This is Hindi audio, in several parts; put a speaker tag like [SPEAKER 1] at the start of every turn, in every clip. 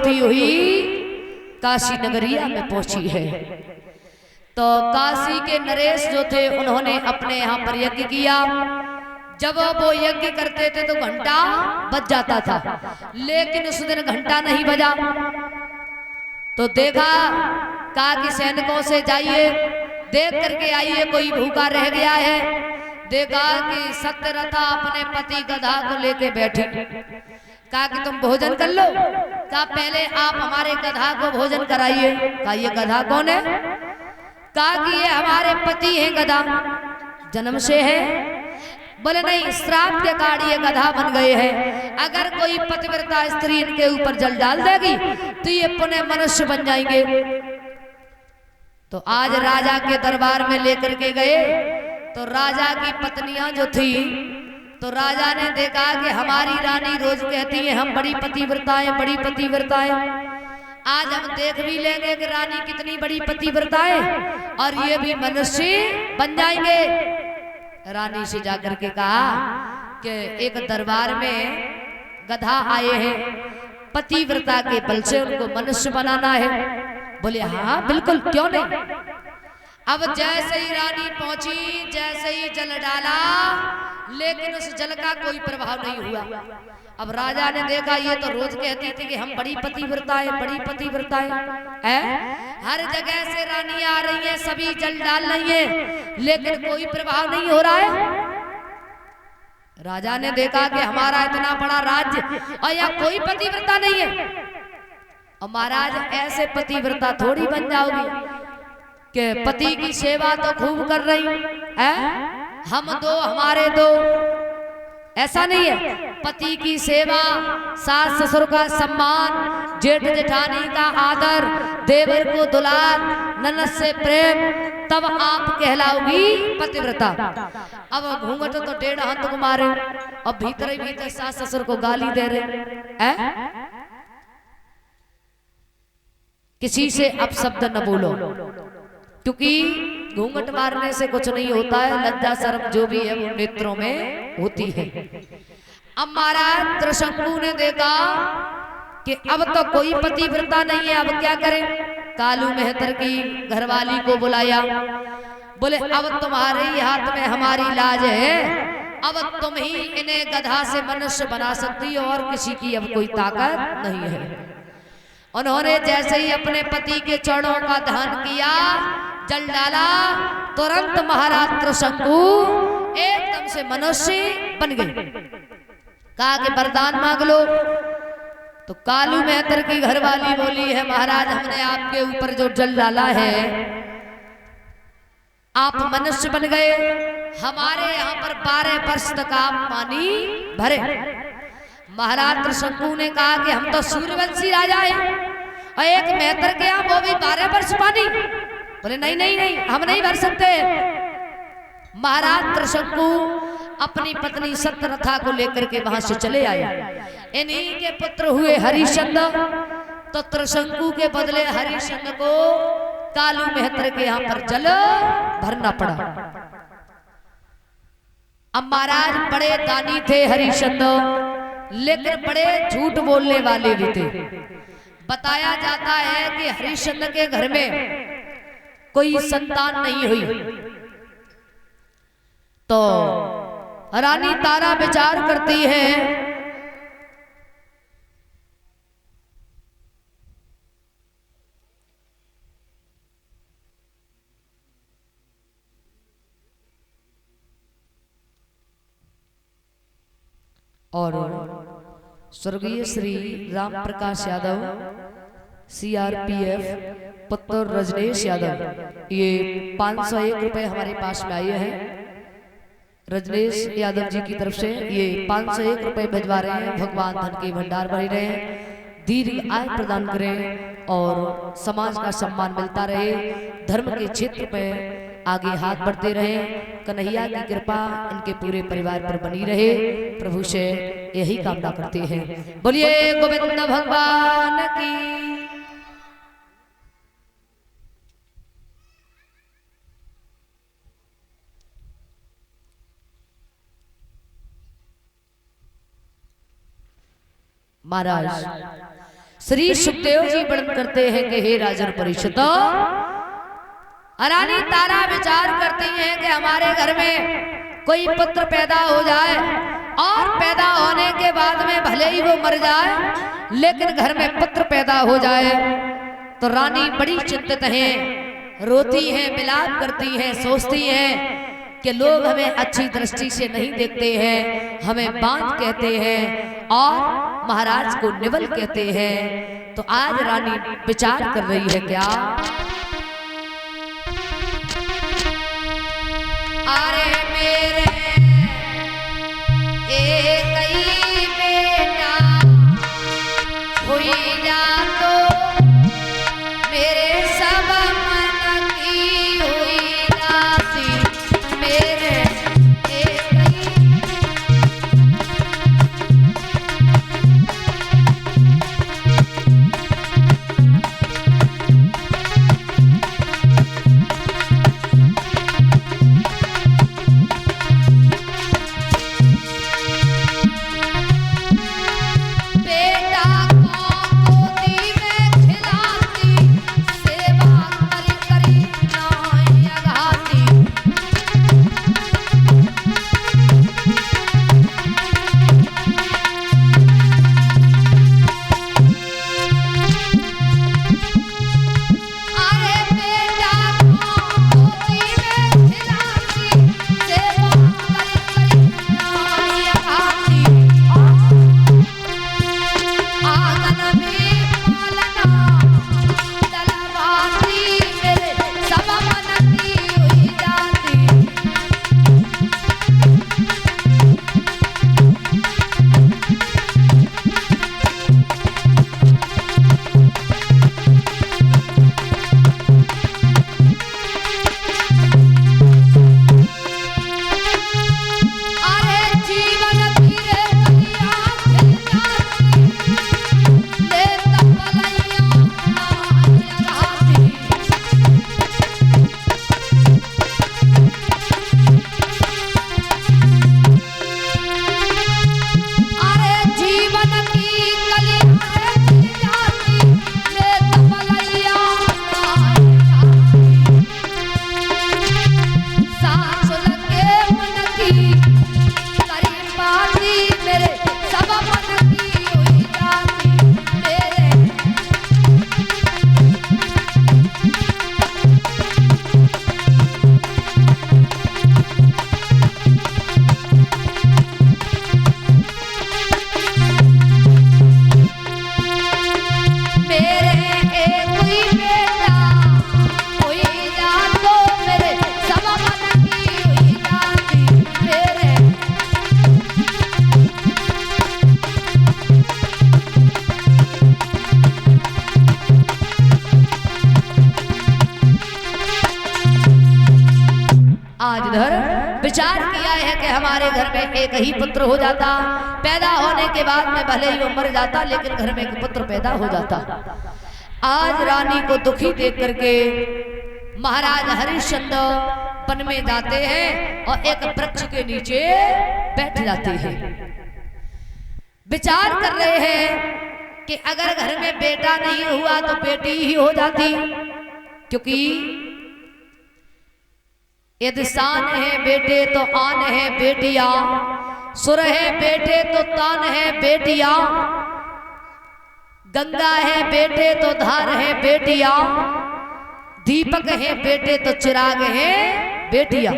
[SPEAKER 1] होती हुई काशी नगरिया में पहुंची है। तो काशी के नरेश जो थे उन्होंने अपने यहाँ पर यज्ञ किया। जब वो यज्ञ करते थे तो घंटा बज जाता था, लेकिन उस दिन घंटा नहीं बजा। तो देखा, कहा कि सैनिकों से जाइए देख करके आइए कोई भूखा रह गया है। देखा कि सत्यरथा अपने पति गधा को लेके बैठी। कहा कि तुम भोजन कर लो। कहा पहले आप हमारे गधा को भोजन कराइए। कहा ये गधा कौन है? कहा कि ये हमारे पति हैं, गधा जन्म से है। बोले नहीं, श्राप के कारण ये गधा बन गए हैं। अगर कोई पतिव्रता स्त्री इनके ऊपर जल डाल देगी तो ये पुनः मनुष्य बन जाएंगे। तो आज राजा के दरबार में लेकर के गए तो राजा की पत्नियां जो थी, तो राजा ने देखा कि हमारी रानी रोज कहती है हम बड़ी पतिव्रता हैं, बड़ी पतिव्रता हैं। आज हम देख भी लेंगे कि रानी कितनी बड़ी पतिव्रता है और ये भी मनुष्य बन जाएंगे। रानी से जाकर के कहा कि एक दरबार में गधा आए हैं, पतिव्रता के बल से उनको मनुष्य बनाना है। बोले हाँ बिल्कुल, क्यों नहीं। अब जैसे ही रानी पहुंची, जैसे ही जल डाला, लेकिन उस जल का कोई प्रभाव नहीं हुआ। अब राजा ने देखा ये तो रोज कहती थी कि हम बड़ी पतिव्रता है, बड़ी पतिव्रता है। हर जगह से रानी आ रही है, सभी जल डाल रही है, लेकिन कोई प्रभाव नहीं हो रहा है। राजा ने देखा कि हमारा इतना बड़ा राज्य और यहाँ कोई पतिव्रता नहीं है। और महाराज ऐसे पतिव्रता थोड़ी बन जाओगी कि पति की सेवा तो खूब कर रही है, हम दो हमारे दो, ऐसा नहीं है। पति की सेवा, सास ससुर का सम्मान, जेठ जेठानी का आदर, देवर को दुलार, ननद से प्रेम, तब आप कहलाओगी पतिव्रता। अब घूंघट तो 1.5 हाथ को मारे और भीतर ही भीतर सास ससुर को गाली दे रहे हैं। किसी से अपशब्द न बोलो, क्योंकि घूंघट मारने से कुछ नहीं होता है। लज्जा शर्म जो भी है वो नेत्रों में होती है। अब महाराज त्रिशंकु ने देखा कि अब तो कोई पतिव्रता नहीं है, अब क्या करें। कालू मेहतर की घरवाली को बुलाया। बोले अब तुम्हारे ही हाथ में हमारी लाज है, अब तुम ही इन्हें गधा से मनुष्य बना सकती हो और किसी की अब कोई ताकत नहीं है। उन्होंने जैसे ही अपने पति के चरणों का ध्यान किया, जल डाला, तुरंत महाराज त्रिशंकु एकदम से मनुष्य बन गए। कहा कि वरदान मांग लो। तो कालू मेहतर की घरवाली बोली है महाराज हमने आपके ऊपर जो जल डाला है, आप मनुष्य बन गए। हमारे यहाँ पर 12 वर्ष तक आप पानी भरे। महाराज त्रिशंकु ने कहा कि हम तो सूर्यवंशी राजा हैं और एक मेहतर के यहाँ वो भी 12 वर्ष पानी। बोले नहीं नहीं नहीं, हम नहीं भर सकते। महाराज त्रिशंकु अपनी पत्नी सत्यरथा को लेकर के वहां से चले आए। इन्हीं के पुत्र हुए हरिश्चंद। तो त्रिशंकु के बदले हरिश्चंद को कालू मेहतर के यहाँ पर जल भरना पड़ा। अब महाराज बड़े दानी थे हरिश्चंद, लेकिन बड़े झूठ बोलने वाले भी थे। बताया जाता है कि हरिश्चंद के घर में कोई संतान नहीं हुई। तो रानी तारा विचार करती है और स्वर्गीय श्री राम प्रकाश यादव CRPF पुत्र रजनीश यादव, ये 501 रुपए हमारे पास में आए हैं। रजनीश यादव जी की तरफ से ये 501 रुपए भिजवा रहे हैं। भगवान धन के भंडार भरे रहे, दीर्घ आय प्रदान करें और समाज का सम्मान मिलता रहे, धर्म के क्षेत्र पे आगे हाथ बढ़ते रहे। कन्हैया की कृपा इनके पूरे परिवार पर बनी रहे, प्रभु से यही कामना करते हैं। बोलिए गोविंद भगवान की। महाराज श्री सुखदेव जी वर्णन करते हैं कि हे राजन परीक्षित, रानी तारा विचार करती हैं कि हमारे घर में कोई पुत्र पैदा हो जाए और पैदा होने के बाद में भले ही वो मर जाए लेकिन घर में पुत्र पैदा हो जाए। तो रानी बड़ी चिंतित हैं, रोती हैं, विलाप करती हैं, सोचती हैं कि लोग हमें अच्छी दृष्टि से नहीं देखते हैं, हमें बांझ कहते हैं और महाराज को निवल कहते हैं। तो आज रानी विचार कर रही है क्या, अरे मेरे एक ही बेटा हुई जा तो मेरे सब मन की हुई जाती, मेरे एक ही विचार किया है कि हमारे घर में एक ही पुत्र हो जाता, पैदा होने के बाद में भले ही वो मर जाता लेकिन घर में एक पुत्र पैदा हो जाता। आज रानी को दुखी देख करके महाराज हरिश्चंद्र वन में जाते हैं और एक वृक्ष के नीचे बैठ जाते हैं। विचार कर रहे हैं कि अगर घर में बेटा नहीं हुआ तो बेटी ही हो जाती, क्योंकि यदि शान है बेटे तो आन है बेटिया, सुर है बेटे तो तान है बेटिया, गंगा है बेटे तो धार है बेटिया, दीपक है बेटे तो चिराग है बेटिया,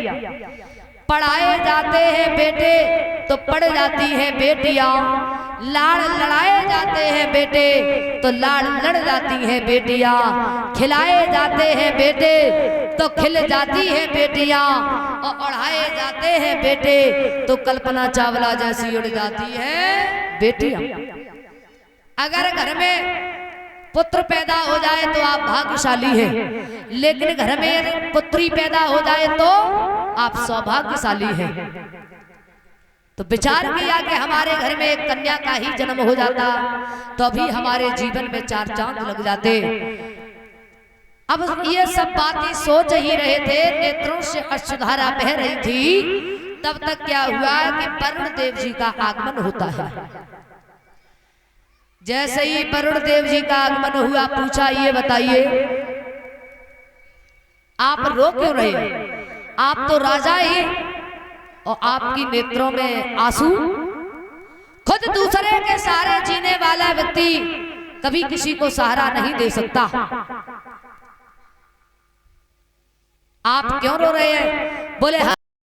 [SPEAKER 1] पढ़ाए जाते हैं बेटे तो पढ़ जाती है बेटिया, लाड़ लड़ाए जाते हैं बेटे तो लाड़ लड़ जाती है बेटिया, खिलाए जाते हैं बेटे तो खिल जाती है बेटिया, और ओढ़ाए जाते हैं बेटे तो कल्पना चावला जैसी उड़ जाती है बेटिया। अगर घर में पुत्र पैदा हो जाए तो आप भाग्यशाली हैं, लेकिन घर में पुत्री पैदा हो जाए तो आप सौभाग्यशाली हैं। तो विचार किया कि हमारे घर में एक कन्या का ही जन्म हो जाता तो अभी हमारे जीवन में 4 चांद लग जाते। अब ये सब बातें सोच ही रहे थे, नेत्रों से अश्रुधारा बह रही थी, तब तक क्या हुआ कि वरुण देव जी का आगमन होता है। जैसे ही वरुण देव जी का आगमन हुआ, पूछा ये बताइए आप रो क्यों रहे, आप तो राजा ही और आपकी नेत्रों में आंसू। खुद दूसरे के सहारे जीने वाला व्यक्ति कभी किसी को सहारा नहीं दे सकता। आप क्यों रो रहे हैं? बोले